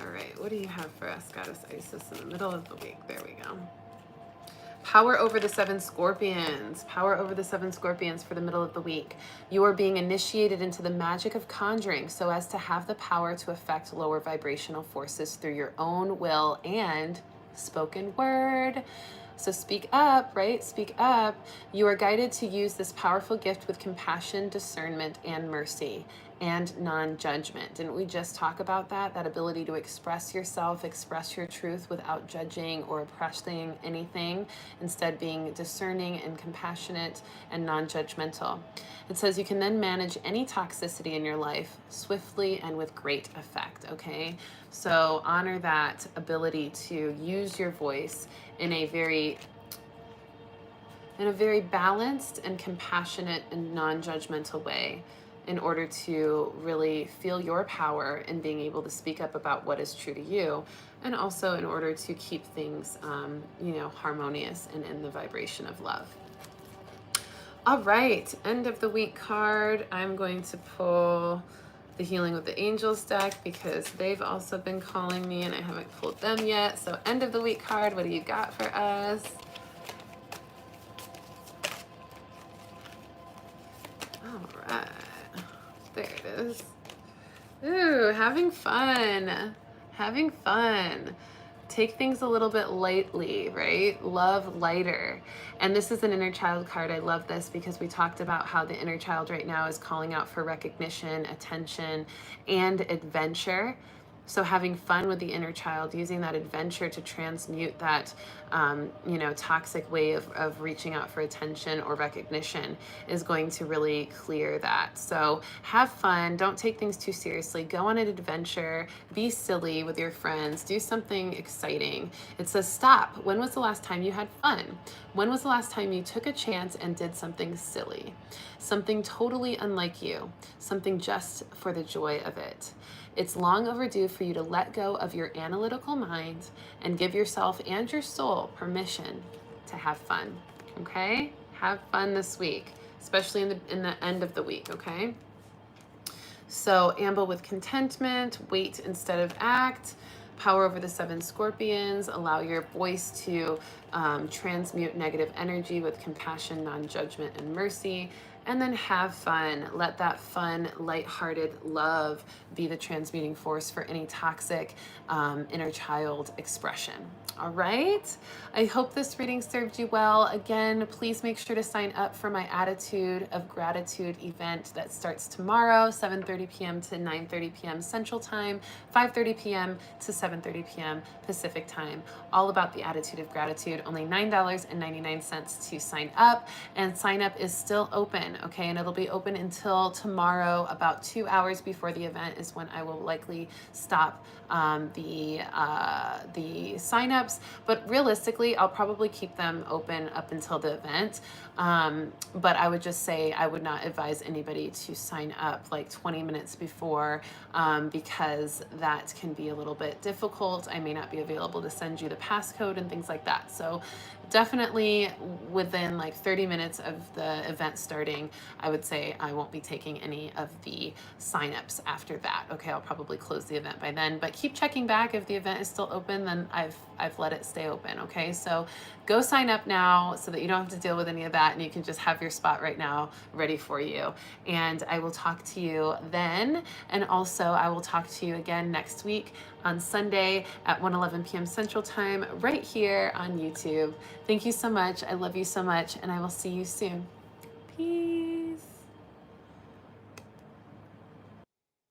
All right, what do you have for us, Goddess Isis, in the middle of the week? There we go. Power over the 7 Scorpions. Power over the 7 Scorpions for the middle of the week. You are being initiated into the magic of conjuring so as to have the power to affect lower vibrational forces through your own will and spoken word. So speak up, right? Speak up. You are guided to use this powerful gift with compassion, discernment, and mercy, and non-judgment. Didn't we just talk about that? That ability to express yourself, express your truth without judging or oppressing anything, instead being discerning and compassionate and non-judgmental. It says you can then manage any toxicity in your life swiftly and with great effect, okay? So honor that ability to use your voice in a very balanced and compassionate and non-judgmental way, in order to really feel your power in being able to speak up about what is true to you, and also in order to keep things harmonious and in the vibration of love. All right, end of the week card. I'm going to pull the Healing with the Angels deck because they've also been calling me and I haven't pulled them yet. So end of the week card, what do you got for us? All right, there it is. Ooh, having fun. Having fun. Take things a little bit lightly, right? Love lighter. And this is an inner child card. I love this because we talked about how the inner child right now is calling out for recognition, attention, and adventure. So having fun with the inner child, using that adventure to transmute that, toxic way of reaching out for attention or recognition is going to really clear that. So have fun. Don't take things too seriously. Go on an adventure. Be silly with your friends. Do something exciting. It says stop. When was the last time you had fun? When was the last time you took a chance and did something silly? Something totally unlike you. Something just for the joy of it. It's long overdue for you to let go of your analytical mind and give yourself and your soul permission to have fun, okay? Have fun this week, especially in the end of the week, okay? So Amble with Contentment, wait instead of act, power over the 7 scorpions, allow your voice to transmute negative energy with compassion, non-judgment, and mercy. And then have fun. Let that fun, lighthearted love be the transmuting force for any toxic inner child expression. All right. I hope this reading served you well. Again, please make sure to sign up for my Attitude of Gratitude event that starts tomorrow, 7:30 p.m. to 9:30 p.m. Central Time, 5:30 p.m. to 7:30 p.m. Pacific Time. All about the Attitude of Gratitude. Only $9.99 to sign up, and sign up is still open. Okay, and it'll be open until tomorrow. About 2 hours before the event is when I will likely stop the signups, but realistically I'll probably keep them open up until the event, but I would just say I would not advise anybody to sign up like 20 minutes before, because that can be a little bit difficult. I may not be available to send you the passcode and things like that. So definitely within like 30 minutes of the event starting, I would say I won't be taking any of the signups after that. Okay, I'll probably close the event by then, but keep checking back. If the event is still open, then I've let it stay open. Okay, so go sign up now so that you don't have to deal with any of that, and you can just have your spot right now ready for you. And I will talk to you then, and also I will talk to you again next week on Sunday at 1:11 p.m. Central Time right here on YouTube. Thank you so much. I love you so much, and I will see you soon. Peace.